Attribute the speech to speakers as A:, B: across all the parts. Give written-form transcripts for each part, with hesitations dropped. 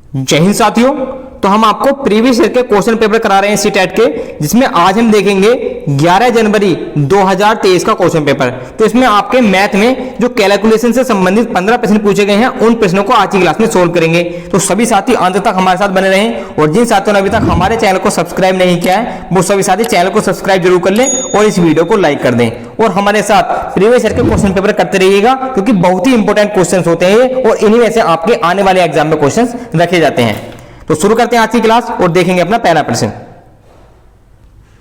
A: जय हिंद साथियों। तो हम आपको प्रीवियस ईयर के क्वेश्चन पेपर करा रहे हैं सीटेट के, जिसमें आज हम देखेंगे 11 जनवरी 2023 का क्वेश्चन पेपर। तो इसमें आपके मैथ में जो कैलकुलेशन से संबंधित 15 प्रश्न पूछे गए हैं, उन प्रश्नों को आज की क्लास में सोल्व करेंगे। तो सभी साथी अंत तक हमारे साथ बने रहें, और जिन साथियों ने अभी तक हमारे चैनल को सब्सक्राइब नहीं किया है, वो सभी साथी चैनल को सब्सक्राइब जरूर कर लें और इस वीडियो को लाइक कर दें, और हमारे साथ प्रीवियस ईयर के क्वेश्चन पेपर करते रहिएगा, क्योंकि बहुत ही इंपॉर्टेंट क्वेश्चन होते हैं और इन्हीं में से आपके आने वाले एग्जाम में क्वेश्चन रखे जाते हैं। तो शुरू करते हैं आज की क्लास और देखेंगे अपना पहला प्रश्न।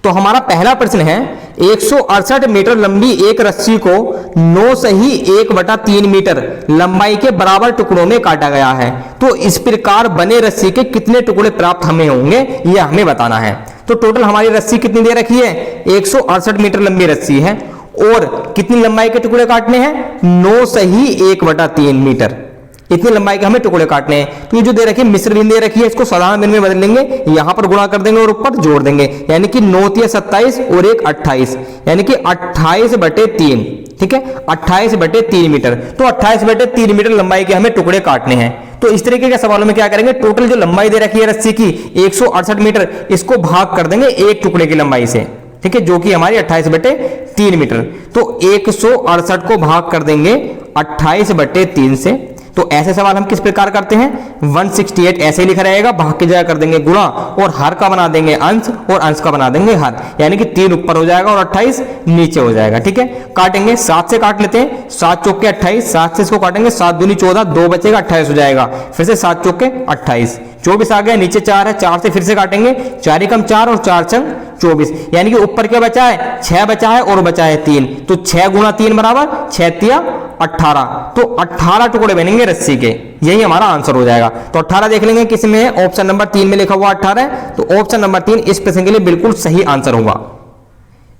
A: तो हमारा पहला प्रश्न है, 168 मीटर लंबी एक रस्सी को 9 सही 1/3 मीटर लंबाई के बराबर टुकड़ों में काटा गया है। तो इस प्रकार बने रस्सी के कितने टुकड़े प्राप्त हमें होंगे, यह हमें बताना है। तो टोटल हमारी रस्सी कितनी दे रखी है, 168 मीटर लंबी रस्सी है, और कितनी लंबाई के टुकड़े काटने हैं, 9 सही 1/3 मीटर, इतनी लंबाई के हमें टुकड़े काटने हैं। तो ये जो दे रखी है मिश्र बिंदु दे रखी है, इसको साधारण बिंदु में बदल लेंगे, यहां पर गुणा कर देंगे और ऊपर जोड़ देंगे, यानी कि 9 × 27 और 1 28, यानी कि 28/3। ठीक है, 28/3 मीटर। तो 28/3 मीटर लंबाई के हमें टुकड़े काटने हैं। तो इस तरीके के सवालों में क्या करेंगे, टोटल जो लंबाई दे रखी है रस्सी की 168 मीटर, इसको भाग कर देंगे एक टुकड़े की लंबाई से, ठीक है, जो कि हमारी 28/3 मीटर। तो 168 को भाग कर देंगे 28/3 से। तो ऐसे सवाल हम किस प्रकार करते हैं, 168 ऐसे ही लिखा रहेगा, भाग की जगह कर देंगे गुणा, और हर का बना देंगे अंश, और अंश का बना देंगे हर, यानी कि 3 ऊपर हो जाएगा और 28 नीचे हो जाएगा। ठीक है, काटेंगे 7 से काट लेते हैं, 7 चौके 28, 7 से इसको काटेंगे, 7 दूनी 14, 2 बचेगा 28 हो जाएगा, फिर से 7 चौके 28, 24 आ गया, नीचे 4 है, 4 से फिर से काटेंगे, 4 × 4 और 4 × 24, यानी कि ऊपर क्या बचा है, 6 बचा है और बचा है 3। तो 6 × 3 बराबर 6 × 18, तो 18 टुकड़े बनेंगे रस्सी के, यही हमारा आंसर हो जाएगा। तो 18 देख लेंगे किस में है, ऑप्शन नंबर 3 में लिखा हुआ 18 है, तो ऑप्शन नंबर 3 इस प्रश्न के लिए बिल्कुल सही आंसर होगा।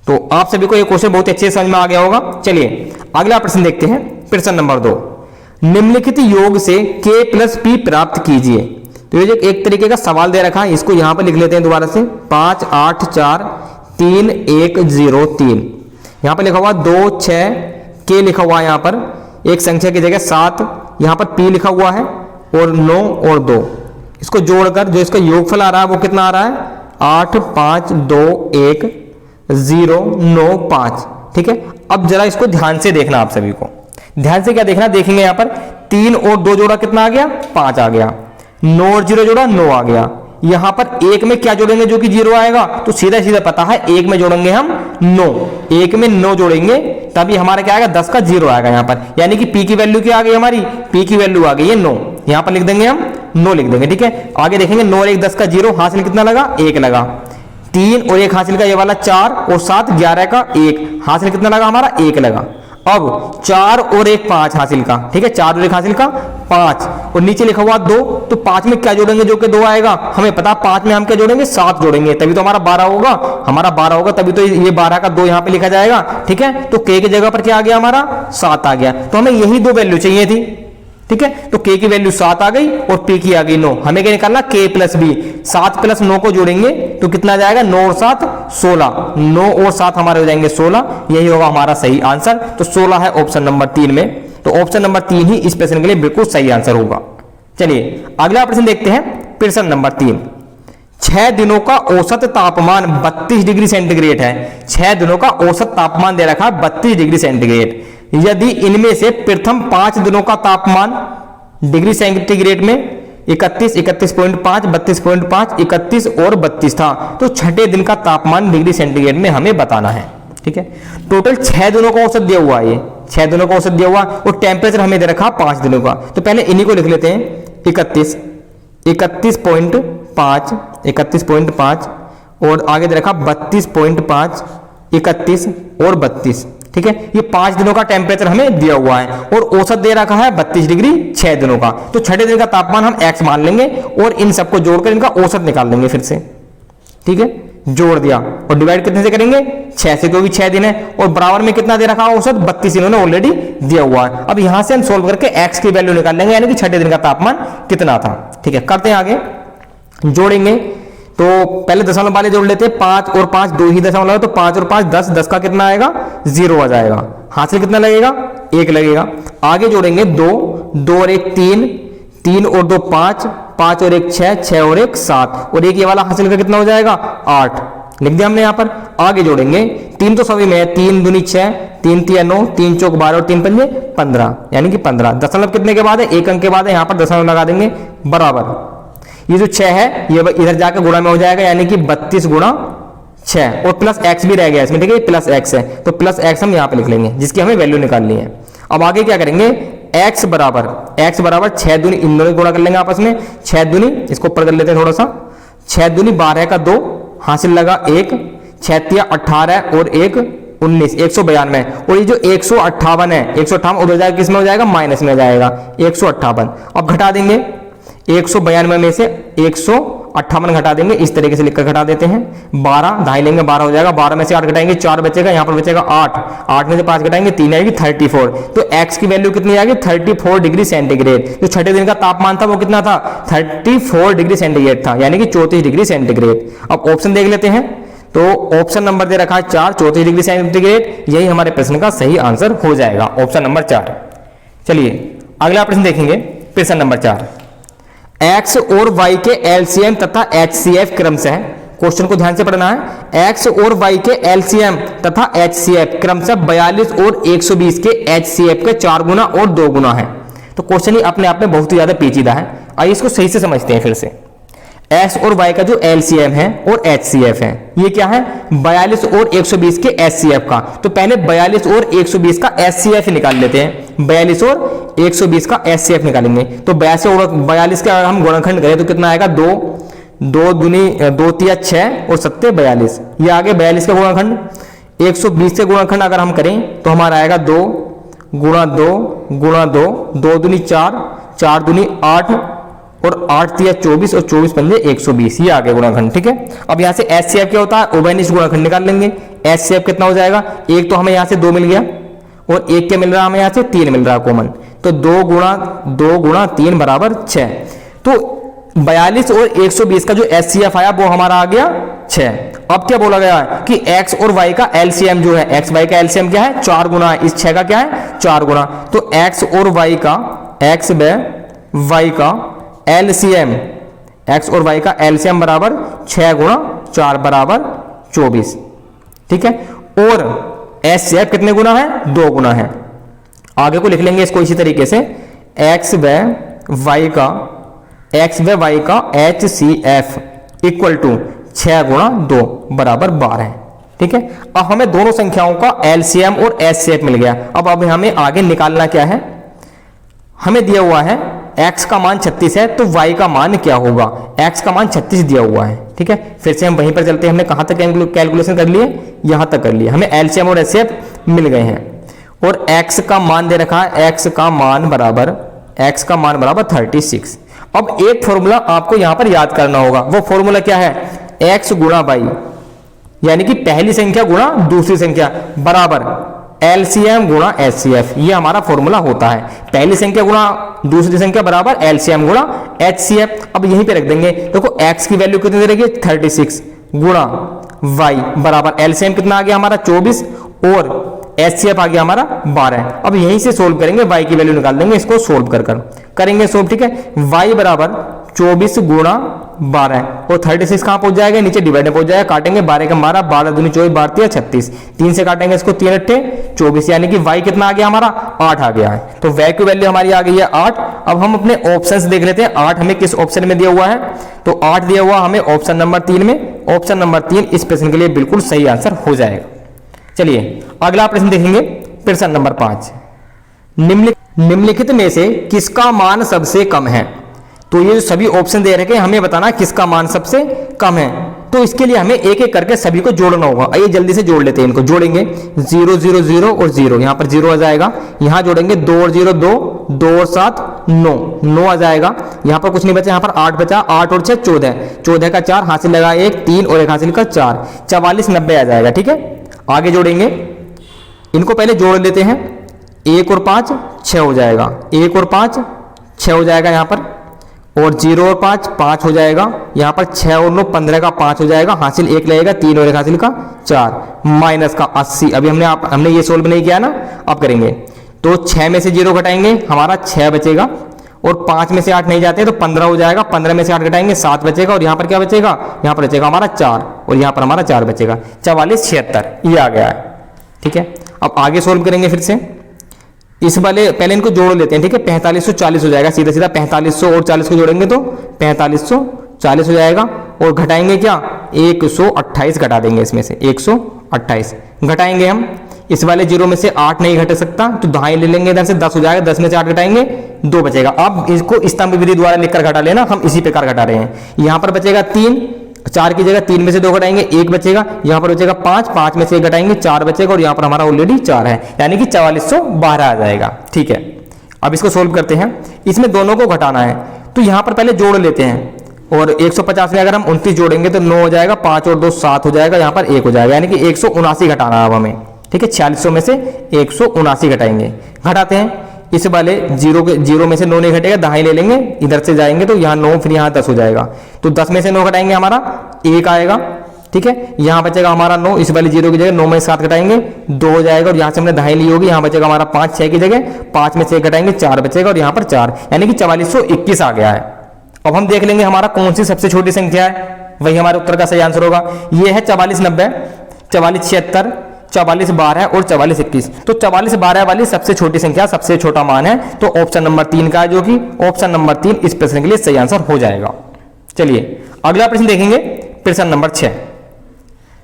A: तो आप सभी को ये क्वेश्चन बहुत अच्छे से समझ में आ गया होगा। चलिए अगला प्रश्न देखते हैं, प्रश्न नंबर 2। निम्नलिखित योग से k + p प्राप्त कीजिए। तो ये जो एक तरीके का सवाल दे रखा है, इसको यहां पर लिख लेते हैं दोबारा से, 5 8 4 3 1 0 3, यहां पर लिखा हुआ 2 6 k लिखा हुआ है, यहां पर एक संख्या की जगह 7, यहां पर p लिखा हुआ है, और 9 और 2, इसको जोड़कर जो इसका योगफल आ रहा है वो कितना आ रहा है, 8 5 2 1 0 9 5। ठीक है, अब जरा इसको ध्यान से देखना, आप सभी को ध्यान से क्या देखना, देखेंगे यहां पर 3 और 2 जोड़ा कितना आ गया, 5 आ गया, 9 और 0 जोड़ा 9 आ गया। यहां पर 1 में क्या जोड़ेंगे जो कि 0 आएगा, तो सीधा सीधा पता है 1 में जोड़ेंगे हम 9, 1 में 9 जोड़ेंगे तभी हमारा क्या आएगा, 10 का 0 आएगा यहां पर, यानी कि p की वैल्यू क्या आ गई, हमारी p की वैल्यू आ गई है 9, यहां पर लिख देंगे हम 9 लिख देंगे। ठीक है, आगे देखेंगे 9 और 1 10 का 0, हासिल कितना लगा, 1 लगा, 3 और 1 हासिल का ये वाला 4, और 7 11 का 1, हासिल कितना लगा हमारा, 1 लगा। अब 4 और 1 5 हासिल का, ठीक है, 4 और 1 हासिल का 5, और नीचे लिखा हुआ 2, तो 5 में क्या जोड़ेंगे जो कि 2 आएगा, हमें पता 5 में हम क्या जोड़ेंगे, 7 जोड़ेंगे, तभी तो हमारा 12 होगा, हमारा 12 होगा, तभी तो ये 12 का 2 यहां पे लिखा जाएगा। ठीक है, तो k की जगह पर क्या आ गया, हमारा 7 आ गया। तो हमें यही 2 वैल्यू चाहिए थी। ठीक है, तो k की वैल्यू 7 आ गई और p की आ गई 9, हमें क्या निकालना, k + b, 7 + 9 को जोड़ेंगे तो कितना जाएगा, 9 और 7 16, 9 और 7 हमारे हो जाएंगे 16, यही होगा हमारा सही आंसर। तो 16 है ऑप्शन नंबर 3 में, तो ऑप्शन नंबर 3 ही इस प्रश्न के लिए बिल्कुल सही आंसर होगा। चलिए अगला प्रश्न देखते हैं, प्रश्न नंबर 3। 6 दिनों का औसत तापमान 32 डिग्री सेंटीग्रेड है। 6 दिनों का औसत तापमान दे रखा है 32 डिग्री सेंटीग्रेड। यदि इनमें से प्रथम 5 दिनों का तापमान डिग्री सेंटीग्रेड में 31, 31.5, 32.5, 31 और 32 था, तो छठे दिन का तापमान डिग्री सेंटीग्रेड में हमें बताना है। ठीक है, टोटल 6 दिनों का औसत दिया हुआ है, ये 6 दिनों का औसत दिया हुआ, और टेम्परेचर हमें दे रखा 5 दिनों का। तो पहले इन्हीं को लिख लेते हैं, 31, 31.5, 31.5, और आगे दे रखा 32.5, 31 और 32। ठीक है, ये 5 दिनों का टेम्परेचर हमें दिया हुआ है, और औसत दे रखा है 32 डिग्री 6 दिनों का। तो छठे दिन का तापमान हम x मान लेंगे, और इन सबको जोड़कर इनका औसत निकाल लेंगे फिर से। ठीक है, जोड़ दिया और डिवाइड कितने से करेंगे, 6 से, क्योंकि 6 दिन है, और बराबर में कितना दे रखा है औसत, 32 इन्होंने ऑलरेडी दिया हुआ है। अब यहां से हम सोल्व करके x की वैल्यू निकाल लेंगे, यानी कि छठे दिन का तापमान कितना था। ठीक है, करते हैं आगे, जोड़ेंगे। तो पहले दशमलव वाले जोड़ लेते हैं, 5 और 5 2 ही दशमलव है, तो 5 और 5 10, 10 का कितना आएगा, 0 आ जाएगा, हासिल कितना लगेगा, 1 लगेगा। आगे जोड़ेंगे 2, 2 और 1 3, 3 और 2 5, 5 और 1 6, 6 और 1 7, और एक ये वाला हासिल का कितना हो जाएगा 8, लिख दिया हमने यहाँ पर। आगे जोड़ेंगे 3 तो सभी में है, 3 दूनी 6, 3 तिया 9, 3 चौक 12 और 3 पंजे 15, यानी कि 15। दशमलव कितने के बाद है, एक अंक के बाद है, यहाँ पर दशमलव लगा देंगे बराबर। ये जो 6 है ये इधर जाकर गुणा में हो जाएगा, यानी कि 32 गुणा 6, और प्लस एक्स भी रह गया इसमें, ठीक है, प्लस एक्स है तो प्लस एक्स हम यहाँ पे लिख लेंगे, जिसकी हमें वैल्यू निकालनी है। अब आगे क्या करेंगे, x बराबर 6 दूनी, इन दोनों गुणा कर लेंगे आपस में, 6 दूनी, इसको ऊपर कर लेते हैं थोड़ा सा, 6 दूनी 12 का 2, हासिल लगा 1, 6 तिया 18 और 1 19, 192, और ये जो 158 है, 158 उधर जाएगा, किस में हो जाएगा, माइनस में हो जाएगा 158। अब घटा देंगे 192 में से 158 घटा देंगे, इस तरीके से लिखकर घटा देते हैं। 12 ढाई लेंगे, 12 हो जाएगा, 12 में से 8 घटाएंगे 4 बचेगा, यहाँ पर बचेगा 8, 8 में से 5 घटाएंगे 3 आएगी 34। तो x की वैल्यू कितनी आ गई 34 डिग्री सेंटीग्रेड। जो छठे दिन का तापमान था वो कितना था 34 डिग्री सेंटीग्रेड था, यानी कि 34 डिग्री सेंटीग्रेड। अब ऑप्शन देख लेते हैं, तो ऑप्शन नंबर दे रखा है 4, 34 डिग्री सेंटीग्रेड, यही हमारे प्रश्न का सही आंसर हो जाएगा, ऑप्शन नंबर 4। चलिए अगला प्रश्न देखेंगे, प्रश्न नंबर 4, x और y के एलसीएम तथा एचसीएफ क्रमशः, क्वेश्चन को ध्यान से पढ़ना है, x और y के एलसीएम तथा एचसीएफ क्रमशः 42 और 120 के एचसीएफ के 4 गुना और 2 गुना है। तो क्वेश्चन ही अपने आप में बहुत ही ज्यादा पेचीदा है, आइए इसको सही से समझते हैं फिर से। x और y का जो एलसीएम है और एचसीएफ है, ये क्या है 42 और 120 के एचसीएफ का। तो पहले 42 और 120 का एचसीएफ निकाल लेते हैं, 42 और 120 का एचसीएफ निकालेंगे। तो 42 और 42 का हम गुणनखंड करें तो कितना आएगा 2, 2 दूनी 2 तिया 6 और 7 42, ये आगे 42 का गुणनखंड। 120 से गुणनखंड अगर हम करें तो हमारा आएगा 2 गुणा 2 गुणा 2, 2 दूनी 4, 4 दूनी 8 और 8 तिया 24 और 24 पंजे 120, ये आगे गुणनखंड, ठीक है। अब यहाँ से एचसीएफ क्या होता है, उभयनिष्ठ गुणनखंड निकाल लेंगे। एचसीएफ कितना हो जाएगा, एक तो हमें यहाँ से 2 मिल गया और एक क्या मिल रहा है हमें यहाँ से 3 मिल रहा है कॉमन, तो 2 गुणा 3 बराबर 6। तो 42 और 120 का जो एचसीएफ आया वो हमारा आ गया 6। अब क्या बोला गया है कि x और y का एलसीएम जो है, x y का एलसीएम क्या है 4 गुना है, इस 6 का क्या है 4 गुना। तो x और y का एलसीएम, x और y का एलसीएम बराबर 6 गुणा 4 बराबर 24, ठीक है। और एचसीएफ कितने गुना है 2 गुना है। आगे को लिख लेंगे इसको इसी तरीके से, x व y का एचसीएफ इक्वल टू 6 गुणा 2 बराबर 12, ठीक है। अब हमें दोनों संख्याओं का एलसीएम और एचसीएफ मिल गया। अब हमें आगे निकालना क्या है, हमें दिया हुआ है x का मान 36 है तो y का मान क्या होगा, x का मान 36 दिया हुआ है, ठीक है। फिर से हम वहीं पर चलते हैं, हमने कहां तक कैलकुलेशन कर लिए, यहां तक कर लिए, हमें एलसीएम और एचसीएफ मिल गए हैं। और x का मान दे रखा है, x का मान बराबर 36। अब एक फॉर्मूला आपको यहां पर याद करना होगा, वो फॉर्मूला क्या है, x गुणा y, यानी कि पहली संख्या गुणा दूसरी संख्या बराबर एलसीएम गुणा एचसीएफ, ये हमारा फॉर्मूला होता है। पहली संख्या गुणा दूसरी संख्या बराबर एलसीएम गुणा एचसीएफ। अब यहीं पे रख देंगे, देखो x की वैल्यू कितनी दे रही है 36 गुणा y बराबर एलसीएम कितना आ गया हमारा 24 और एचसीएफ आ गया हमारा 12। अब यहीं से सोल्व करेंगे, y की वैल्यू निकाल देंगे, इसको सोल्व कर करेंगे सोल्व, ठीक है। y बराबर 24 गुणा 12 और 36 कहां पहुंच जाएगा, नीचे डिवाइड में पहुंच जाएगा, काटेंगे 12 का 12, 12 दूनी 24, 12 तिया 36, 3 से काटेंगे इसको 3 अट्ठे 24, यानी कि y कितना आ गया हमारा 8 आ गया है। तो y की वैल्यू हमारी आ गई है 8। अब हम अपने ऑप्शंस देख लेते हैं, 8 हमें किस ऑप्शन में दिया हुआ है, तो 8 दिया हुआ हमें ऑप्शन नंबर 3 में। ऑप्शन नंबर 3 इस प्रश्न के लिए बिल्कुल सही आंसर हो जाएगा। चलिए अगला प्रश्न देखेंगे, प्रश्न नंबर 5, निम्नलिखित में से किसका मान सबसे कम है। तो ये जो सभी ऑप्शन दे रखे हैं, हमें बताना किसका मान सबसे कम है। तो इसके लिए हमें एक एक करके सभी को जोड़ना होगा। आइए जल्दी से जोड़ लेते हैं, इनको जोड़ेंगे 0 0 0 और 0, यहाँ पर 0 आ जाएगा, यहाँ जोड़ेंगे 2 और 0 2, 2 और 7 9, 9 आ जाएगा, यहाँ पर कुछ नहीं बचा, यहाँ पर 8 बचा, 8 और 6 14, 14 का 4 हासिल लगा 1 3 और 1 हासिल का 4, 44 90 आ जाएगा, ठीक है। आगे जोड़ेंगे, इनको पहले जोड़ लेते हैं, 1 और 5 6 हो जाएगा, 1 और 5 6 हो जाएगा यहाँ पर, और 0 और 5 5 हो जाएगा, यहाँ पर 6 और 9 15 का 5 हो जाएगा, हासिल 1 लगेगा, 3 और 1 हासिल का 4, माइनस का 80। अभी हमने ये सोल्व नहीं किया ना, अब करेंगे। तो 6 में से 0 घटाएंगे, हमारा 6 बचेगा, और 5 में से 8 नहीं जाते तो 15 हो जाएगा, 15 में से 8 घटाएंगे 7 बचेगा, और यहाँ पर क्या बचेगा, यहाँ पर बचेगा हमारा 4, और यहाँ पर हमारा 4 बचेगा, 44 76 ये आ गया है। ठीक है, अब आगे सोल्व करेंगे फिर से इस वाले, पहले इनको जोड़ लेते हैं। ठीक है, 4540 हो जाएगा, सीधा सीधा 4500 और 40 को जोड़ेंगे तो 4540 हो जाएगा, और घटाएंगे क्या, 128 घटा देंगे इसमें से, 128 घटाएंगे हम। इस वाले 0 में से 8 नहीं घट सकता तो दहाई ले लेंगे, इधर से 10 हो जाएगा, 10 में से 8 घटाएंगे 2 बचेगा। अब इसको स्तंभ विधि द्वारा लिखकर घटा लेना, हम इसी प्रकार घटा रहे हैं। यहाँ पर बचेगा 3, 4 की जगह 3 में से 2 घटाएंगे 1 बचेगा, यहाँ पर बचेगा 5, 5 में से 1 घटाएंगे 4 बचेगा, और यहाँ पर हमारा ऑलरेडी 4 है, यानी कि 4412 आ जाएगा। ठीक है, अब इसको सोल्व करते हैं। इसमें दोनों को घटाना है तो यहाँ पर पहले जोड़ लेते हैं, और 150 में अगर हम 29 जोड़ेंगे तो 9 हो जाएगा, 5 और 2 7 हो जाएगा, यहाँ पर 1 हो जाएगा, यानी कि 179 घटाना है अब हमें। ठीक है, 4600 में से 179 घटाएंगे। घटाते हैं, इस वाले 0 में से 9 नहीं घटेगा, दहाई ले लेंगे, इधर से जाएंगे तो यहाँ 9 फिर यहाँ 10 हो जाएगा, तो 10 में से 9 घटाएंगे हमारा 1 आएगा। ठीक है, यहाँ बचेगा हमारा 9, इस वाले 0 की जगह 9 में 7 घटाएंगे 2 हो जाएगा, और यहाँ से हमने दहाई ली होगी, यहाँ बचेगा हमारा 5, 6 की जगह 5 में से 1 घटाएंगे 4 बचेगा, और यहाँ पर 4, यानी कि 4421 आ गया है। अब हम देख लेंगे हमारा कौन सी सबसे छोटी संख्या है, वही हमारे उत्तर का सही आंसर होगा। ये है 4490, 4476, 4412 और 4421। तो 4412 वाली सबसे छोटी संख्या, सबसे छोटा मान है, तो ऑप्शन नंबर 3 का है, जो कि ऑप्शन नंबर 3 इस प्रश्न के लिए सही आंसर हो जाएगा। चलिए अगला प्रश्न देखेंगे, प्रश्न नंबर 6।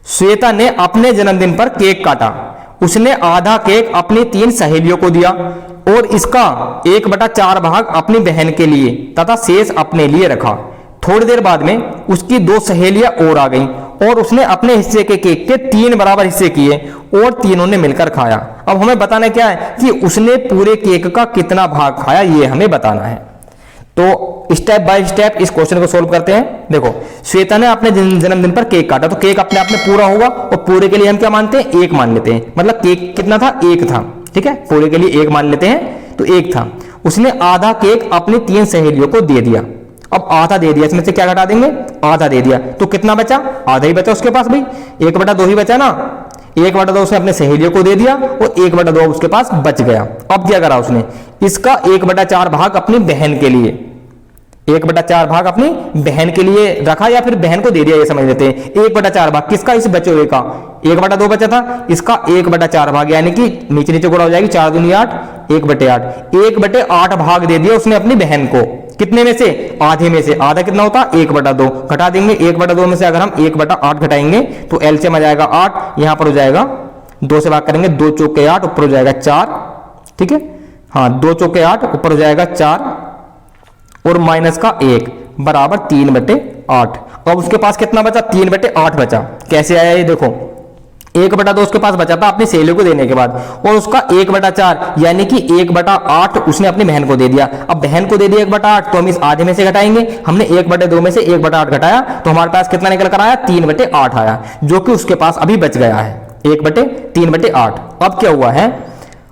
A: श्वेता ने अपने जन्मदिन पर केक काटा, उसने आधा केक अपनी 3 सहेलियों को दिया और इसका 1/4 भाग अपनी बहन के लिए तथा शेष अपने लिए रखा। थोड़ी देर बाद में उसकी 2 सहेलियां और आ गईं और उसने अपने हिस्से के केक के 3 बराबर हिस्से किए और तीनों ने मिलकर खाया। अब हमें बताना क्या है कि उसने पूरे केक का कितना भाग खाया, ये हमें बताना है। तो स्टेप बाय स्टेप इस क्वेश्चन को सोल्व करते हैं। देखो, श्वेता ने अपने जन्मदिन पर केक काटा, तो केक अपने आप में पूरा होगा और पूरे के लिए हम क्या मानते हैं, 1 मान लेते हैं। मतलब केक कितना था, 1 था। ठीक है, पूरे के लिए 1 मान लेते हैं, तो 1 था। उसने आधा केक अपनी 3 सहेलियों को दे दिया। अब आधा दे दिया, इसमें से क्या घटा देंगे, आधा दे दिया, तो कितना बचा, आधा ही बचा उसके पास भाई, 1/2 ही बचा ना। 1/2 उसने अपने सहेलियों को दे दिया और 1/2 उसके पास बच गया। अब क्या करा उसने, इसका 1/4 भाग अपनी बहन के लिए, 1/4 भाग अपनी बहन के लिए रखा या फिर बहन को दे दिया, ये समझ लेते हैं। 1/4 भाग किसका, इस बचे हुए का, 1/2 बचा था, इसका 1/4 भाग, यानी कि नीचे नीचे गुणा हो जाएगी, 4 दूनी 8, 1/8, 1/8 भाग दे दिया उसने अपनी बहन को। कितने में से, आधे में से। आधा कितना होता, 1/2 घटा देंगे। 1/2 में से अगर हम 1/8 घटाएंगे तो एलसीएम आ जाएगा 8, यहां पर हो जाएगा 2 से भाग करेंगे, 2 चौके 8, ऊपर हो जाएगा 4। ठीक है, हाँ 2 चौके 8, ऊपर हो जाएगा 4 और माइनस का 1 बराबर 3/8। अब उसके पास कितना बचा, 3/8 बचा। कैसे आया ये देखो, 1/2 उसके पास बचा था अपनी सहेलियों को देने के बाद, और उसका 1/4 यानी कि 1/8 उसने अपनी बहन को दे दिया। अब बहन को दे दिया 1/8, तो हम इस आधे में से घटाएंगे। हमने 1/2 में से 1/8 घटाया तो हमारे पास कितना निकल कर आया, 3/8 आया, जो कि उसके पास अभी बच गया है, 1/3/8। अब क्या हुआ है,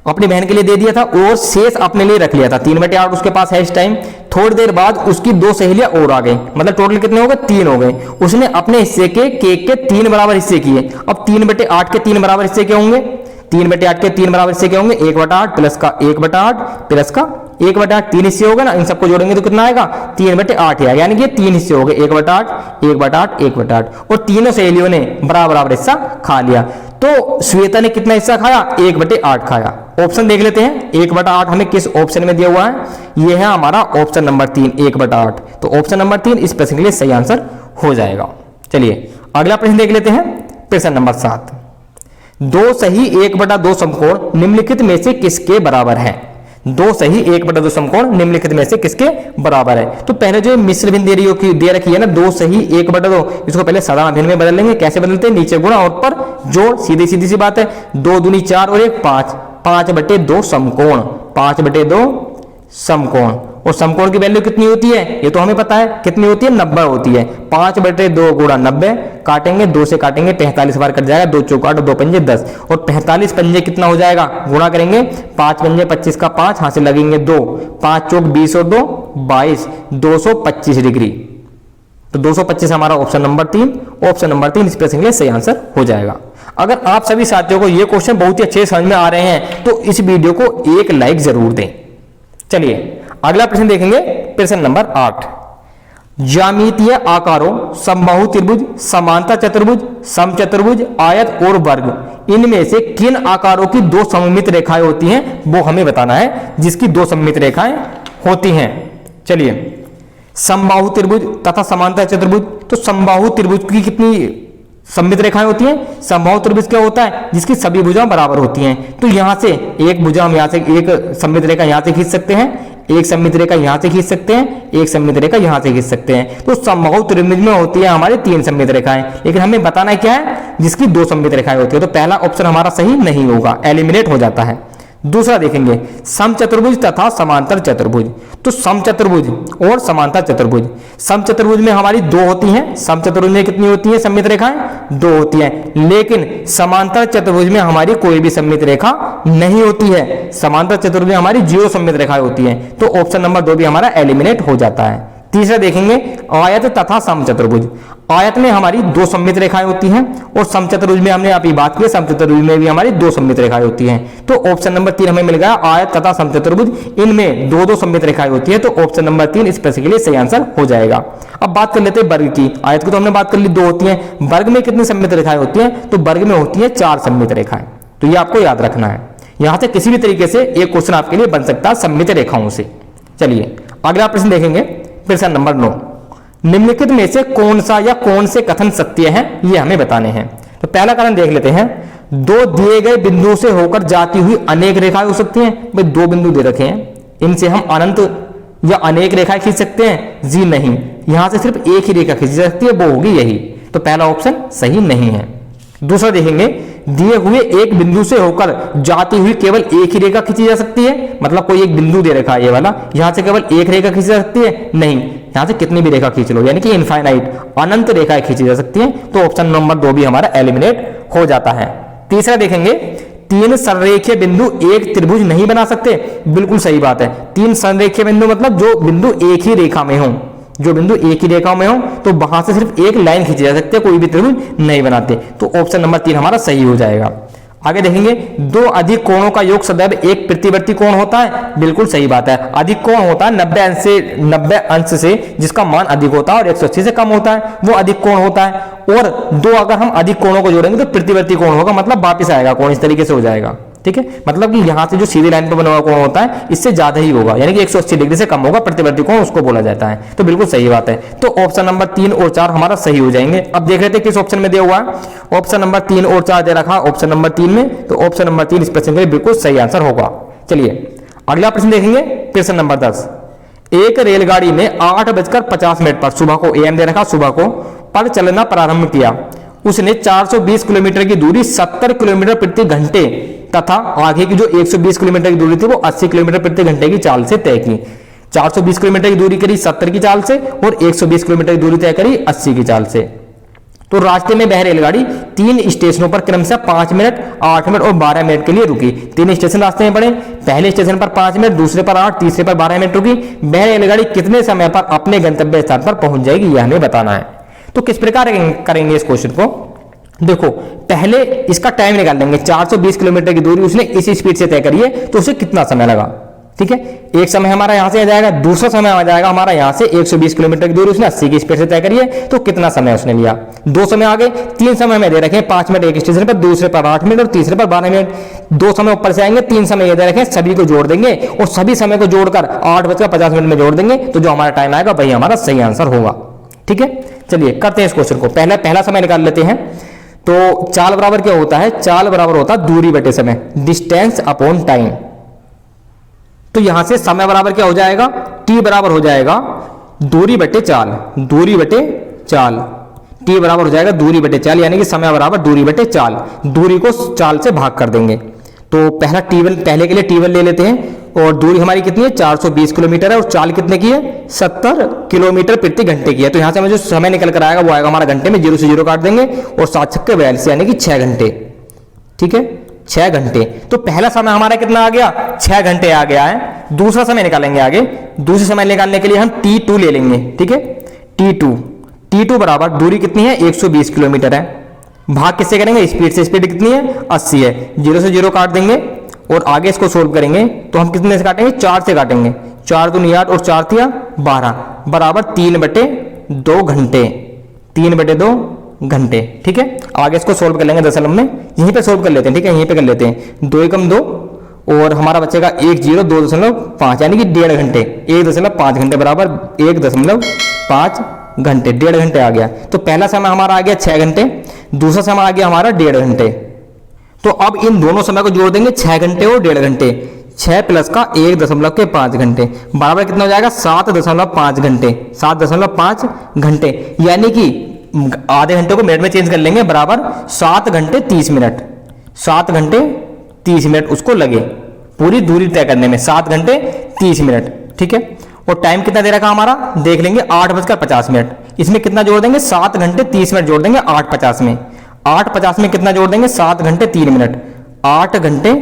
A: अपनी बहन के लिए दे दिया था और शेष अपने लिए रख लिया था। 3/8 उसके पास है इस टाइम। थोड़ी देर बाद उसकी 2 सहेलियां और आ गई, मतलब टोटल कितने हो गए, 3 हो गए। उसने अपने हिस्से के केक के 3 बराबर हिस्से किए। अब 3/8 के 3 बराबर हिस्से क्या होंगे, 3/8 के 3 बराबर हिस्से क्या होंगे, 1/8 प्लस का 1/8 प्लस का 1/8, 3 हिस्से हो गए ना, इन सबको जोड़ेंगे तो कितना आएगा, 3/8 आएगा, यानी कि 3 हिस्से हो गए, 1/8 1/8 1/8, और तीनों सहेलियों ने बराबर हिस्सा खा लिया। तो श्वेता ने कितना हिस्सा खाया, 1/8 खाया। ऑप्शन देख लेते हैं, 1/8 हमें किस ऑप्शन में दिया हुआ है, यह है हमारा ऑप्शन नंबर 3, 1/8। तो ऑप्शन नंबर 3 इस प्रश्न के लिए सही आंसर हो जाएगा। चलिए अगला प्रश्न देख लेते हैं, प्रश्न नंबर 7। 2 सही 1/2 समकोण निम्नलिखित में से किसके बराबर है। 2 सही 1/2 समकोण निम्नलिखित में से किसके बराबर है। तो पहले जो मिश्र भिन्न दे रखी है ना, 2 सही 1/2, इसको पहले साधारण भिन्न में बदल लेंगे। कैसे बदलते हैं, नीचे गुणा और ऊपर जोड़, सीधी सीधी सी बात है। 2 दूनी 4 और 1 5, 5/2 समकोण, 5/2 समकोण। और समकोण की वैल्यू कितनी होती है, ये तो हमें पता है, कितनी होती है, 90 होती है। 5/2 गुणा 90, काटेंगे 2 से काटेंगे 45 बार कट जाएगा, 2 चौका 8, 2 पंजे 10, और 45 पंजे कितना हो जाएगा, गुणा करेंगे 5 पंजे 25 का 5, हाथ से लगेंगे 2, 5 चौक 20 और 2 22, 225 डिग्री। तो 225 हमारा ऑप्शन नंबर 3, ऑप्शन नंबर 3 इस प्रश्न के लिए सही आंसर हो जाएगा। अगर आप सभी साथियों को ये क्वेश्चन बहुत ही अच्छे समझ में आ रहे हैं तो इस वीडियो को एक लाइक जरूर दें। चलिए अगला प्रश्न देखेंगे प्रश्न नंबर 8। ज्यामितीय आकारों समबाहु त्रिभुज, समांतर चतुर्भुज, समचतुर्भुज, आयत और वर्ग, इनमें से किन आकारों की दो सममित रेखाएं होती हैं वो हमें बताना है, जिसकी दो सममित रेखाएं होती हैं। चलिए, समबाहु त्रिभुज तथा समांतर चतुर्भुज। तो समबाहु त्रिभुज की कितनी सममित रेखाएं होती हैं? समबाहु त्रिभुज क्या होता है? जिसकी सभी भुजाएं बराबर होती हैं। तो यहां से एक भुजा हम यहां से एक सममित रेखा यहां से खींच सकते हैं, एक सममित रेखा यहां से खींच सकते हैं, एक सममित रेखा यहां से खींच सकते हैं। तो समबाहु त्रिभुज में होती है हमारी 3 सममित रेखाएं, लेकिन हमें बताना क्या है? जिसकी 2 सममित रेखाएं होती है। तो पहला ऑप्शन हमारा सही नहीं होगा, एलिमिनेट हो जाता है। दूसरा देखेंगे समचतुर्भुज तथा समांतर चतुर्भुज। तो समचतुर्भुज और समांतर चतुर्भुज, समचतुर्भुज में हमारी 2 होती हैं। समचतुर्भुज में कितनी होती है सममित रेखाएं? 2 होती हैं। लेकिन समांतर चतुर्भुज में हमारी कोई भी सममित रेखा नहीं होती है। समांतर चतुर्भुज में हमारी 0 सममित रेखाएं होती हैं। तो ऑप्शन नंबर 2 भी हमारा एलिमिनेट हो जाता है। तीसरा देखेंगे आयत तथा समचतुर्भुज। आयत में हमारी 2 सममित रेखाएं होती हैं और समचतुर्भुज में हमने अभी बात की, समचतुर्भुज में भी हमारी 2 सममित रेखाएं होती हैं। तो ऑप्शन नंबर 3 हमें मिल गया, आयत तथा समचतुर्भुज, इनमें 2-2 सममित रेखाएं होती है। तो ऑप्शन नंबर 3 इस प्रश्न के लिए सही आंसर हो जाएगा। अब बात कर लेते हैं वर्ग की। आयत की तो हमने बात कर ली, 2 होती हैं। वर्ग में कितनी सममित रेखाएं होती हैं? तो वर्ग में होती है 4 सममित रेखाएं। तो ये आपको याद रखना है। यहां से किसी भी तरीके से एक क्वेश्चन आपके लिए बन सकता है सममित रेखाओं से। चलिए अगला प्रश्न देखेंगे, प्रश्न नंबर 9। निम्नलिखित में से कौन सा या कौन से कथन सत्य हैं, ये हमें बताने हैं। तो पहला कथन देख लेते हैं, 2 दिए गए बिंदुओं से होकर जाती हुई अनेक रेखाएं हो सकती हैं। भाई 2 बिंदु दे रखे हैं, इनसे हम अनंत या अनेक रेखाएं खींच सकते हैं? जी नहीं, यहां से सिर्फ एक ही रेखा खींची जा सकती है, वो होगी यही। तो पहला ऑप्शन सही नहीं है। दूसरा देखेंगे, दिए हुए एक बिंदु से होकर जाती हुई केवल एक ही रेखा खींची जा सकती है। मतलब कोई एक बिंदु दे रखा है ये वाला, यहां से केवल एक रेखा खींची जा सकती है? नहीं, यहां से कितनी भी रेखा खींच लो, यानी कि इनफाइनाइट अनंत रेखाएं खींची जा सकती हैं। तो ऑप्शन नंबर 2 भी हमारा एलिमिनेट हो जाता है। तीसरा देखेंगे, 3 संरेखीय बिंदु एक त्रिभुज नहीं बना सकते। बिल्कुल सही बात है। 3 संरेखीय बिंदु मतलब जो बिंदु एक ही रेखा में हो, जो बिंदु एक ही रेखा में हो, तो वहां से सिर्फ एक लाइन खींची जा सकती है, कोई भी त्रिभुज नहीं बनाते। तो ऑप्शन नंबर 3 हमारा सही हो जाएगा। आगे देखेंगे, 2 अधिक कोणों का योग सदैव एक प्रतिवर्ती कोण होता है। बिल्कुल सही बात है। अधिक कोण होता है 90 अंश से जिसका मान अधिक होता है और 180 से कम होता है, वो अधिक कोण होता है। और 2 अगर हम अधिक कोणों को जोड़ेंगे तो प्रतिवर्ती कोण होगा, मतलब वापिस आएगा कोण, इस तरीके से हो जाएगा। ठीक है, मतलब कि यहां से जो सीधी लाइन पर बना हुआ कोण होता है इससे ज्यादा ही होगा, यानी कि 180 डिग्री से कम होगा, प्रतिवर्ती कोण उसको बोला जाता है। तो बिल्कुल सही बात है। तो ऑप्शन नंबर 3 और 4 हमारा सही हो जाएंगे। अब देख लेते हैं किस ऑप्शन में दिया हुआ है। ऑप्शन नंबर 3 और 4 दे रखा ऑप्शन नंबर 3 में, तो ऑप्शन नंबर 3 इस प्रश्न के लिए बिल्कुल सही आंसर होगा। चलिए अगला प्रश्न देखेंगे, प्रश्न नंबर 10। एक रेलगाड़ी ने 8:50 पर सुबह को AM दे रखा, सुबह को पर चलना प्रारंभ किया। उसने 420 किलोमीटर की दूरी 70 किलोमीटर प्रति घंटे तथा आगे की जो 120 किलोमीटर की दूरी थी वो 80 किलोमीटर प्रति घंटे की चाल से तय की। 420 किलोमीटर की दूरी करी 70 की चाल से और 120 किलोमीटर की दूरी तय करी 80 की चाल से। तो रास्ते में वह रेलगाड़ी 3 स्टेशनों पर क्रमशः 5 मिनट, 8 मिनट और 12 मिनट के लिए रुकी। 3 स्टेशन रास्ते में पड़े, पहले स्टेशन पर 5 मिनट, दूसरे पर 8, तीसरे पर 12 मिनट रुकी। वह रेलगाड़ी कितने समय पर अपने गंतव्य स्थान पर पहुंच जाएगी, यह हमें बताना है। तो किस प्रकार करेंगे इस क्वेश्चन को? देखो, पहले इसका टाइम निकाल लेंगे। 420 किलोमीटर की दूरी उसने इस स्पीड से तय करी है, तो उसे कितना समय लगा? ठीक है, एक समय हमारा यहां से आ जाएगा, दूसरा समय आ जाएगा हमारा यहां से 120 किलोमीटर की दूरी उसने 80 की स्पीड से तय करी है, तो कितना समय उसने लिया? 2 समय आ गए। 3 समय में दे रखे हैं, 5 मिनट एक स्टेशन पर, दूसरे पर 8 मिनट और तीसरे पर 12 मिनट। 2 समय ऊपर से आएंगे, 3 समय ये दे रखे हैं, सभी को जोड़ देंगे और सभी समय को जोड़कर 8:50 में जोड़ देंगे, तो जो हमारा टाइम आएगा वही हमारा सही आंसर होगा। ठीक है, चलिए करते हैं इस क्वेश्चन को। पहला समय निकाल लेते हैं। तो चाल बराबर क्या होता है? चाल बराबर होता है दूरी बटे समय, डिस्टेंस अपॉन टाइम। तो यहां से समय बराबर क्या हो जाएगा? टी बराबर हो जाएगा दूरी बटे चाल, दूरी बटे चाल। टी बराबर हो जाएगा दूरी बटे चाल, यानी कि समय बराबर दूरी बटे चाल। दूरी को चाल से भाग कर देंगे। तो पहले के लिए टी1 ले लेते हैं, और दूरी हमारी कितनी है? 420 किलोमीटर है, और चाल कितने की है? 70 किलोमीटर प्रति घंटे की है। तो यहां से हमें जो समय निकल कर आएगा वो आएगा हमारा घंटे में, 0 से 0 काट देंगे और 7 छक्के 42, यानी कि 6 घंटे। ठीक है, 6 घंटे। तो पहला समय हमारा कितना आ गया? 6 घंटे आ गया है। दूसरा समय निकालेंगे आगे। दूसरे समय निकालने के लिए हम T2 ले लेंगे। ठीक है, T2 बराबर दूरी कितनी है? 120 किलोमीटर है। भाग किससे करेंगे? स्पीड से। स्पीड कितनी है? 80 है। 0 से 0 काट देंगे और आगे इसको सोल्व करेंगे तो हम कितने से काटेंगे? 4 से काटेंगे, 4 दूनी 8 और 4 तिया 12 बराबर 3/2 घंटे, 3/2 घंटे। ठीक है, आगे इसको सोल्व कर लेंगे दशमलव में, यहीं पे सोल्व कर लेते हैं। ठीक है, यहीं पे कर लेते हैं। 2 एकम 2 और हमारा बचेगा 102.5 यानी कि 1.5 घंटे, 1.5 घंटे बराबर 1.5 घंटे, 1.5 घंटे आ गया। तो पहला समय हमारा आ गया 6 घंटे, दूसरा समय आ गया हमारा 1.5 घंटे। तो अब इन दोनों समय को जोड़ देंगे 6 घंटे और 1.5 घंटे, 6 प्लस का 1.5 घंटे बराबर कितना हो जाएगा 7.5 घंटे, 7.5 घंटे यानी कि आधे घंटे को मिनट में चेंज कर लेंगे, बराबर 7 घंटे 30 मिनट, 7 घंटे 30 मिनट उसको लगे पूरी दूरी तय करने में, 7 घंटे 30 मिनट। ठीक है, और टाइम कितना दे रखा हमारा देख लेंगे 8:50। इसमें कितना जोड़ देंगे 7 घंटे 30 मिनट जोड़ देंगे 8:50 में, 8:50 में कितना जोड़ देंगे 7 घंटे 3 मिनट, 8 घंटे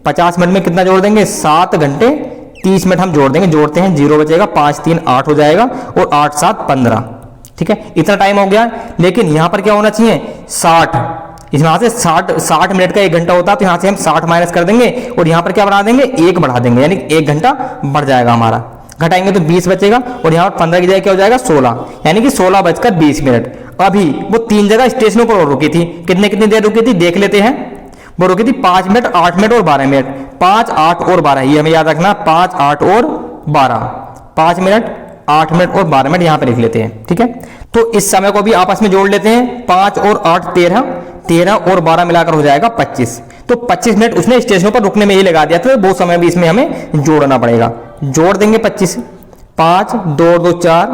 A: 50 मिनट में कितना जोड़ देंगे 7 घंटे 30 मिनट हम जोड़ देंगे, जोड़ते हैं 0 बचेगा, 5 3 8 हो जाएगा और 8 7 15। ठीक है, इतना टाइम हो गया। लेकिन यहां पर क्या होना चाहिए 60, यहां से 60 मिनट का 1 घंटा होता है, तो यहां से हम 60 माइनस कर देंगे और यहां पर क्या बढ़ा देंगे 1 बढ़ा देंगे, यानी 1 घंटा बढ़ जाएगा हमारा, घटाएंगे तो 20 बचेगा और यहाँ पर 15 की जगह क्या हो जाएगा 16, यानी कि 16:20 मिनट। अभी वो 3 जगह स्टेशनों पर और रुकी थी, कितनी देर रुकी थी देख लेते हैं। वो रुकी थी 5 मिनट, 8 मिनट और 12 मिनट, 5 8 और 12, ये हमें याद रखना 5 8 और 12, 5 मिनट 8 मिनट और 12 मिनट यहाँ पे लिख लेते हैं। ठीक है, तो इस समय को भी आपस में जोड़ लेते हैं, 5 और 8 13, 13 और 12 मिलाकर हो जाएगा 25। तो 25 मिनट उसने स्टेशनों पर रुकने में ही लगा दिया था, वो समय भी इसमें हमें जोड़ना पड़ेगा। जोड़ देंगे 25, 5 2 2 4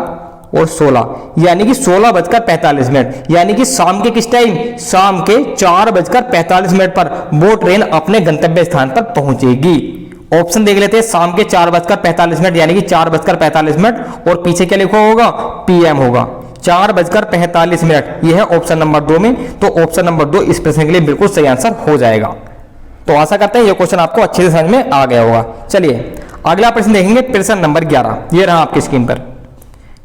A: और 16, यानी कि 16:45, यानी कि शाम के किस टाइम, शाम के 4:45 पर वो ट्रेन अपने गंतव्य स्थान पर पहुंचेगी। ऑप्शन देख लेते हैं, शाम के 4:45 यानी कि 4:45 और पीछे क्या लिखा होगा PM होगा, 4:45। यह है ऑप्शन नंबर 2 में। तो ऑप्शन नंबर 2 इस प्रश्न के लिए बिल्कुल सही आंसर हो जाएगा। तो आशा करते हैं यह क्वेश्चन आपको अच्छे से समझ में आ गया होगा। चलिए अगला प्रश्न देखेंगे, प्रश्न नंबर 11, ये रहा आपकी स्क्रीन पर।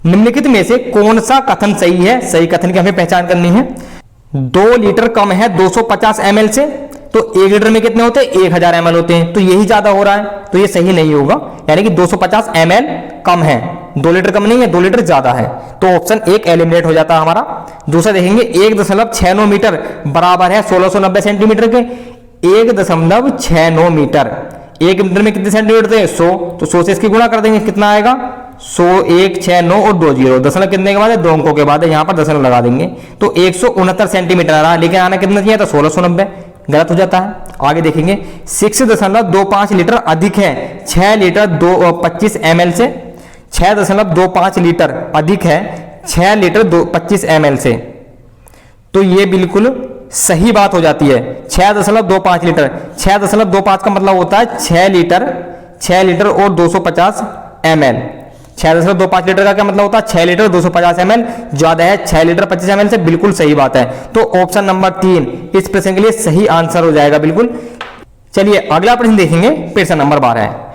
A: निम्नलिखित में से कौन सा कथन सही है, सही कथन की हमें पहचान करनी है। 2 लीटर कम है 250 ml से, तो 1 लीटर में कितने होते हैं 1000 ml होते हैं, तो यही ज्यादा हो रहा है, तो ये सही नहीं होगा, यानी कि 250 ml कम है, 2 लीटर कम नहीं है, 2 लीटर ज्यादा है, तो ऑप्शन 1 एलिमिनेट हो जाता है हमारा। दूसरा देखेंगे 1.69 मीटर बराबर है 1690 सेंटीमीटर के, 1.69 मीटर, 1 मीटर में कितने सेंटीमीटर होते हैं 100, तो 100 से इसकी गुणा कर देंगे, कितना आएगा 100, 1 6 9 और 2 0, दशमलव कितने के बाद है 2 अंकों के बाद है, यहाँ पर दशमलव लगा देंगे, तो 169 सेंटीमीटर आ रहा है, लेकिन आना कितना चाहिए था 1690, गलत हो जाता है। आगे देखेंगे 6.25 लीटर अधिक है 6 लीटर 25 ml से, 6.25 लीटर अधिक है 6 लीटर 25 ml से, तो ये बिल्कुल सही बात हो जाती है। 6.25 लीटर, 6.25 का मतलब होता है 6 लीटर और 250 ml। 6.25 लीटर का क्या मतलब होता है 6 लीटर 250 ml, ज्यादा है 6 लीटर 25 ml से, बिल्कुल सही बात है। तो ऑप्शन नंबर 3 इस प्रश्न के लिए सही आंसर हो जाएगा बिल्कुल। चलिए अगला प्रश्न देखेंगे, प्रश्न नंबर 12 है।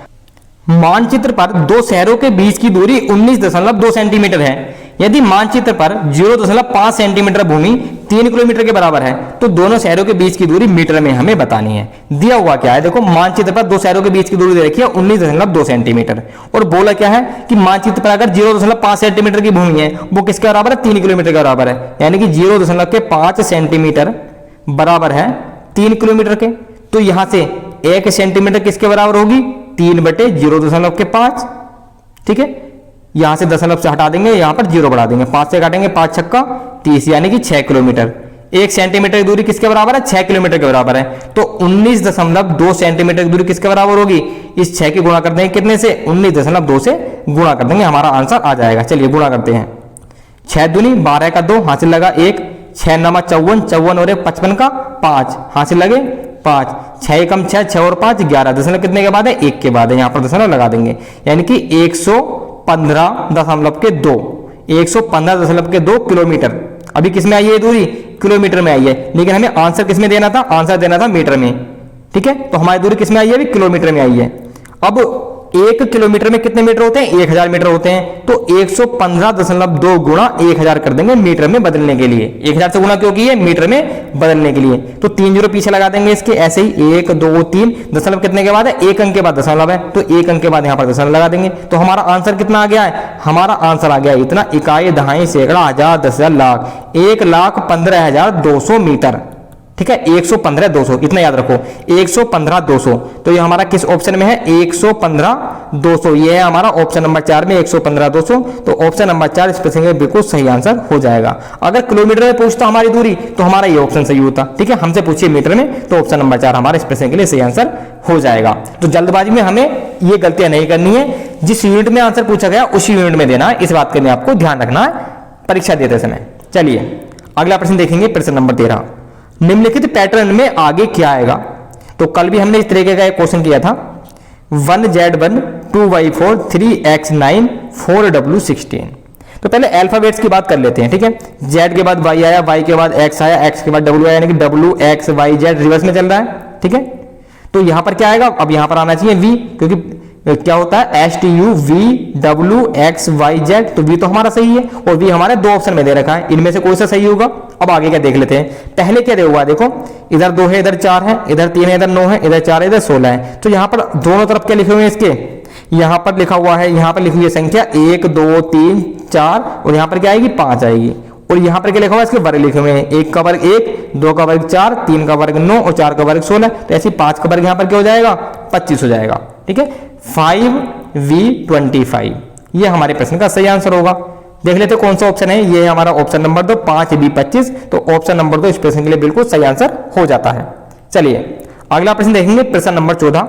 A: मानचित्र पर 2 शहरों के बीच की दूरी 19.2 सेंटीमीटर है। यदि मानचित्र पर 0.5 सेंटीमीटर भूमि 3 किलोमीटर के बराबर है, तो दोनों शहरों के बीच की दूरी मीटर में हमें बतानी है। दिया हुआ क्या है, देखो मानचित्र पर 2 शहरों के बीच की दूरी दे रखी है 19.2 सेंटीमीटर, और बोला क्या है कि मानचित्र पर अगर 0.5 सेंटीमीटर की भूमि है वो किसके बराबर है 3 किलोमीटर के बराबर है, यानी कि 0.5 सेंटीमीटर बराबर है 3 किलोमीटर के। तो यहां से 1 सेंटीमीटर किसके बराबर होगी 3/0.5। ठीक है, यहां से दशमलव से हटा देंगे, यहां पर 0 बढ़ा देंगे, 5 से काटेंगे 5 छक्का 30, यानी कि 6 किलोमीटर। 1 सेंटीमीटर की दूरी किसके बराबर है 6 किलोमीटर के बराबर है, तो 19.2 सेंटीमीटर की दूरी किसके बराबर होगी, इस 6 की गुणा कर देंगे कितने से 19.2 से गुणा कर देंगे, हमारा आंसर आ जाएगा। चलिए गुणा करते हैं, 6 दूनी 12 का 2 हासिल लगा 1, 6 9 54, 54 और 1 55 का 5 हासिल लगे 5, 6 कम 6, 6 और 5 11, दशमलव कितने के बाद है 1 के बाद है, यहाँ पर दशमलव लगा देंगे, यानी कि 115.2, 115.2 किलोमीटर। अभी किस में आई है दूरी किलोमीटर में आई है, लेकिन हमें आंसर किस में देना था, आंसर देना था मीटर में। ठीक है, तो हमारी दूरी किस में आई है अभी किलोमीटर में आई है। अब 1 किलोमीटर में कितने मीटर होते हैं? 1000 मीटर होते हैं। तो 115.2 गुणा 1000 कर देंगे मीटर में बदलने के लिए। 1000 से गुणा क्यों किए? मीटर में बदलने के लिए। तो 3 जीरो पीछे लगा देंगे इसके, ऐसे ही 1 2 3 दशमलव कितने के बाद है? 1 अंक के बाद दशमलव है, तो 1 अंक के बाद यहां पर दशमलव लगा देंगे। तो हमारा आंसर कितना आ गया है? हमारा आंसर आ गया इतना, इकाई, दहाई, सैकड़ा, हजार, 10,000, लाख, 1,15,200 मीटर। ठीक है, 115,200 इतना याद रखो, 115,200। तो ये हमारा किस ऑप्शन में है? 115,200। ये है हमारा ऑप्शन नंबर 4 में 115,200। तो ऑप्शन नंबर 4 इस प्रश्न में बिल्कुल सही आंसर हो जाएगा। अगर किलोमीटर में पूछता हमारी दूरी तो हमारा ये ऑप्शन सही होता। ठीक है, हमसे पूछिए मीटर में, तो ऑप्शन नंबर 4 हमारे इस प्रश्न के लिए सही आंसर हो जाएगा। तो जल्दबाजी में हमें ये गलतियां नहीं करनी है। जिस यूनिट में आंसर पूछा गया उसी यूनिट में देना है, इस बात का आपको ध्यान रखना है परीक्षा देते समय। चलिए अगला प्रश्न देखेंगे, प्रश्न नंबर 13। निम्नलिखित पैटर्न में आगे क्या आएगा? तो कल भी हमने इस तरीके का एक क्वेश्चन किया था, 1Z1 2Y4 3X9 4W16। तो पहले अल्फाबेट्स की बात कर लेते हैं। ठीक है, Z के बाद Y आया, Y के बाद X आया, X के बाद W आया, यानी कि WXYZ रिवर्स में चल रहा है। ठीक है, तो यहां पर क्या आएगा? अब यहां पर आना चाहिए V, क्योंकि क्या होता है? STUVWXYZ। तो V तो हमारा सही है और V हमारे दो ऑप्शन में दे रखा है, इनमें से कोई सा सही होगा? अब आगे क्या देख लेते हैं। पहले क्या दे हुआ? देखो इधर 2 है, इधर 4 है, इधर 3 है, इधर 9 है, इधर 4 है, इधर 16 है। तो यहाँ पर दोनों तरफ क्या लिखे हुए हैं इसके? यहाँ पर लिखा हुआ है, यहाँ पर लिखी हुई है संख्या 1 2 3 4, और यहाँ पर क्या आएगी? 5 आएगी। और यहाँ पर क्या लिखा हुआ है? इसके वर्ग लिखे हुए हैं, 1 का वर्ग 1, 2 का वर्ग 4, 3 का वर्ग 9 और 4 का वर्ग 16। तो ऐसे 5 का वर्ग यहाँ पर क्या हो जाएगा? 25 हो जाएगा। ठीक है, 5V25 ये हमारे प्रश्न का सही आंसर होगा। देख लेते कौन सा ऑप्शन है। ये हमारा ऑप्शन नंबर 2 5V25। तो ऑप्शन नंबर 2 इस प्रश्न के लिए बिल्कुल सही आंसर हो जाता है। चलिए अगला प्रश्न देखेंगे, प्रश्न नंबर 14।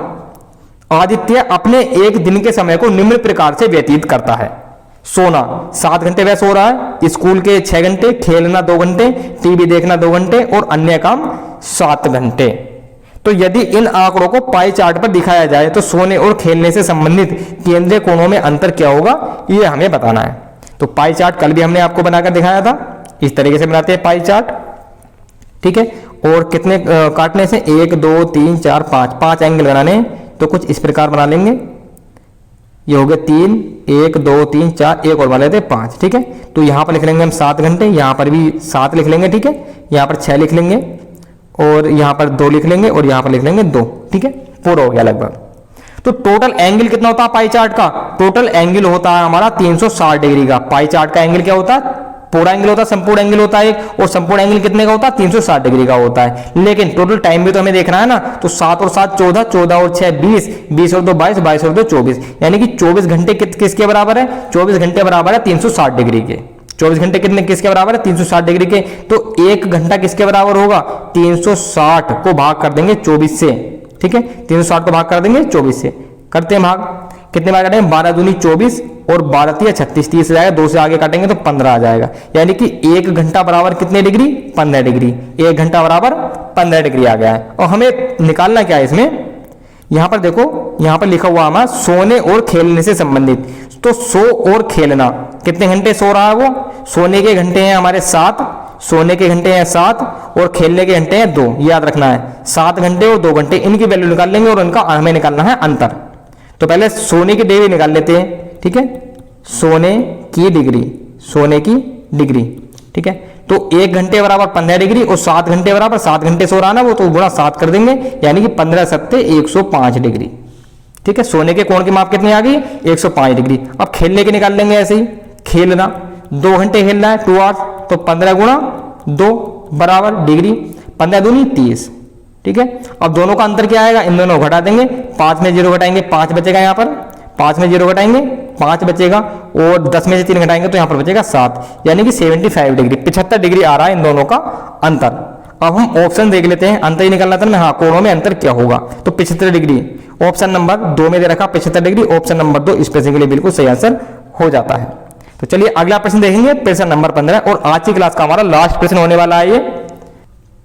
A: आदित्य अपने एक दिन के समय को निम्न प्रकार से व्यतीत करता है। सोना 7 घंटे वह सो रहा है, स्कूल के 6 घंटे, खेलना 2 घंटे, टीवी देखना 2 घंटे और अन्य काम 7 घंटे। तो यदि इन आंकड़ों को पाई चार्ट पर दिखाया जाए तो सोने और खेलने से संबंधित केंद्रीय कोणों में अंतर क्या होगा, ये हमें बताना है। तो पाई चार्ट कल भी हमने आपको बनाकर दिखाया था, इस तरीके से बनाते हैं पाई चार्ट। ठीक है, और कितने काटने से? 1 2 3 4 5 एंगल बनाने, तो कुछ इस प्रकार बना लेंगे। ये हो गया 3 1 2 3 4, एक और बना लेते हैं 5। ठीक है, तो यहां पर लिख लेंगे हम 7 घंटे, यहां पर भी 7 लिख लेंगे। ठीक है, यहां पर 6 लिख लेंगे और यहां पर 2 लिख लेंगे और यहां पर लिख लेंगे 2। ठीक है, पूरा हो गया लगभग। तो टोटल एंगल कितना होता है पाई चार्ट का? टोटल एंगल होता है हमारा 360 डिग्री का। पाई चार्ट का एंगल क्या होता है? पूरा एंगल होता है, संपूर्ण एंगल होता है एक, और संपूर्ण एंगल कितने का होता है? 360 डिग्री का होता है। लेकिन टोटल टाइम भी तो हमें देखना है ना। तो 7 और 7 14, 14 और 6 20, 20 और 2 22, 22 और 2 24, यानी कि 24 घंटे किसके बराबर है? 24 घंटे बराबर है 360 डिग्री के। 24 घंटे कितने किसके बराबर है? 360 डिग्री के। तो 1 घंटा किसके बराबर होगा? 360 को भाग कर देंगे 24 से। ठीक है, 360 को भाग कर देंगे 24 से। करते हैं भाग, कितने बार काटेंगे? 12 दूनी 24 और 12 तिया 36, 30 आ जाएगा, 2 से आगे काटेंगे तो 15 आ जाएगा। यानी कि 1 घंटा बराबर कितने डिग्री? 15 डिग्री। 1 घंटा बराबर 15 डिग्री आ गया है। और हमें निकालना क्या है इसमें? यहां पर देखो, यहां पर लिखा हुआ हमारा सोने और खेलने से संबंधित। तो सो और खेलना, कितने घंटे सो रहा है वो? सोने के घंटे हैं हमारे 7, सोने के घंटे हैं 7 और खेलने के घंटे हैं 2। याद रखना है 7 घंटे और 2 घंटे, इनकी वैल्यू निकाल लेंगे और इनका हमें निकालना है अंतर। तो पहले सोने की डिग्री निकाल लेते हैं। ठीक है, सोने की डिग्री, सोने की डिग्री। ठीक है, तो 1 घंटे बराबर 15 डिग्री और 7 घंटे बराबर 7 घंटे सो रहा ना वो, तो गुणा 7 कर देंगे, यानी कि 15 7 105 डिग्री। ठीक है, सोने के कोण की माप कितनी आ गई? 105 डिग्री। अब खेलने के निकाल लेंगे ऐसे ही। खेलना 2 घंटे खेलना है 2 आवर्स, तो 15 गुणा 2 बराबर डिग्री, 15 दूनी 30। ठीक है, अब दोनों का अंतर क्या आएगा? इन दोनों घटा देंगे, 5 में 0 घटाएंगे 5 बचेगा, यहाँ पर 5 में 0 घटाएंगे 5 बचेगा, और 10 में से 3 घटाएंगे तो यहाँ पर बचेगा 7, यानी कि 75 डिग्री, 75 डिग्री आ रहा है इन दोनों का अंतर। अब हम ऑप्शन देख लेते हैं, अंतर ही निकलना था ना। हाँ, कोणों में अंतर क्या होगा? तो 75 डिग्री ऑप्शन नंबर 2 में दे रखा, 75 डिग्री ऑप्शन नंबर 2 इस प्रश्न के लिए बिल्कुल सही आंसर हो जाता है। तो चलिए अगला प्रश्न देखेंगे, प्रश्न नंबर 15, और आज की क्लास का हमारा लास्ट प्रश्न होने वाला है ये।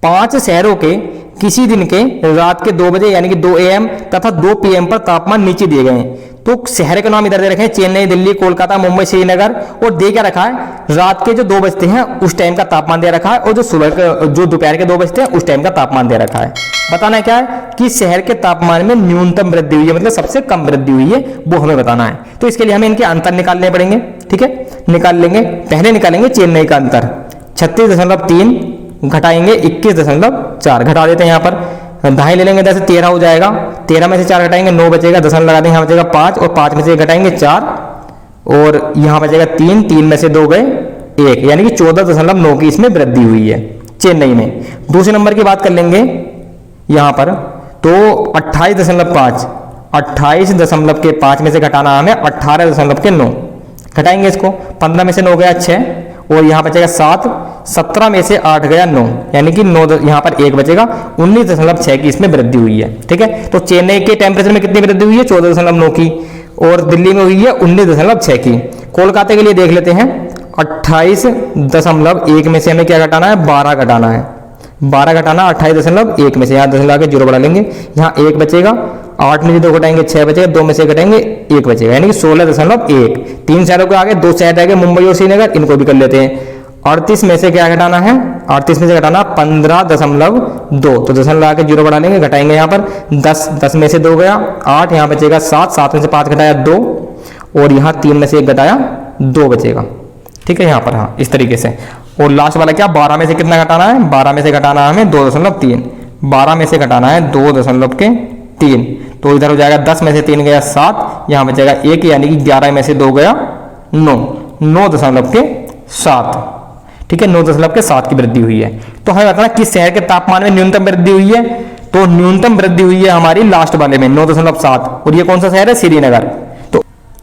A: 5 शहरों के किसी दिन के रात के 2 बजे यानी कि 2 AM तथा 2 PM पर तापमान नीचे दिए गए हैं। तो शहर के नाम इधर दे रखे हैं, चेन्नई, दिल्ली, कोलकाता, मुंबई, श्रीनगर, और दे क्या रखा है, रात के जो 2 बजते हैं उस टाइम का तापमान दे रखा है, और जो सुबह जो दोपहर के 2 बजते हैं उस टाइम का तापमान दे रखा है। बताना है क्या है कि शहर के तापमान में न्यूनतम वृद्धि हुई है, मतलब सबसे कम वृद्धि हुई है, वो हमें बताना है। तो इसके लिए हमें इनके अंतर निकालने पड़ेंगे, ठीक है, निकाल लेंगे। पहले निकालेंगे चेन्नई का अंतर, 36.3 घटाएंगे 21.4, घटा देते हैं यहाँ पर, ढाई ले लेंगे 10 13 हो जाएगा, 13 में से 4 घटाएंगे 9 बचेगा, दशमलव लगा देंगे, यहाँ बचेगा 5, और 5 में से घटाएंगे 4, और यहाँ बचेगा 3, 3 में से 2 गए 1, यानी कि 14.9 की इसमें वृद्धि हुई है चेन्नई में। दूसरे नंबर की बात कर लेंगे यहाँ पर, तो 28.5, 28.5 में से घटाना हमें 18.9, घटाएंगे इसको, 15 में से 9 गया 6, और यहाँ बचेगा 7, 17 में से 8 गया 9, यानी कि 9, यहाँ पर 1 बचेगा, 19.6 की इसमें वृद्धि हुई है, ठीक है। तो चेन्नई के टेम्परेचर में कितनी वृद्धि हुई है, 14.9 की, और दिल्ली में हुई है 19.6 की। कोलकाता के लिए देख लेते हैं, 28.1 में से हमें क्या घटाना है, 12 घटाना है, 12 घटाना 28.1 में से, यहाँ दशमलव आके 0 बढ़ा लेंगे, यहाँ 1 बचेगा, 8 में से 2 घटाएंगे 6 बचेगा, 2 में से घटाएंगे 1 बचेगा, यानी कि 16.1। 3 शहरों के आगे 2 शहर रह गए, मुंबई और श्रीनगर, इनको भी कर लेते हैं। 38 में से क्या घटाना है, 38 में से घटाना 15.2, तो दशमलव आके 0 बढ़ा लेंगे, घटाएंगे यहाँ पर 10, 10 में से 2 गया 8, यहाँ बचेगा 7, 7 में से 5 घटाया 2, और यहाँ 3 में से 1 घटाया 2 बचेगा, ठीक है यहाँ पर, हाँ इस तरीके से। और लास्ट वाला क्या, 12 में से कितना घटाना है, 12 में से घटाना है हमें 2.3, 12 में से घटाना है 2.3, तो इधर हो जाएगा 10 में से 3 गया 7, यहाँ बचेगा 1, यानी कि 11 में से 2 गया 9, 9.7, ठीक है, 9.7 की वृद्धि हुई है। तो हमें बताना किस शहर के तापमान में न्यूनतम वृद्धि हुई है, तो न्यूनतम वृद्धि हुई है हमारी लास्ट वाले में 9.7, और ये कौन सा शहर है, श्रीनगर।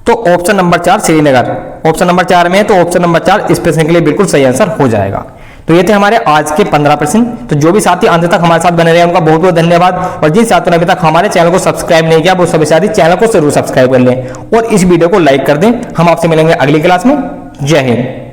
A: तो option number 4 Srinagar, option number 4 में है, तो ऑप्शन नंबर 4 इस प्रश्न के लिए बिल्कुल सही आंसर हो जाएगा। तो ये थे हमारे आज के 15 प्रश्न। तो जो भी साथी अंत तक हमारे साथ बने रहे उनका बहुत बहुत धन्यवाद, और जिन साथियों ने अभी तक हमारे चैनल को सब्सक्राइब नहीं किया वो सभी साथी चैनल को जरूर सब्सक्राइब कर लें और इस वीडियो को लाइक कर दें। हम आपसे मिलेंगे अगली क्लास में। जय हिंद।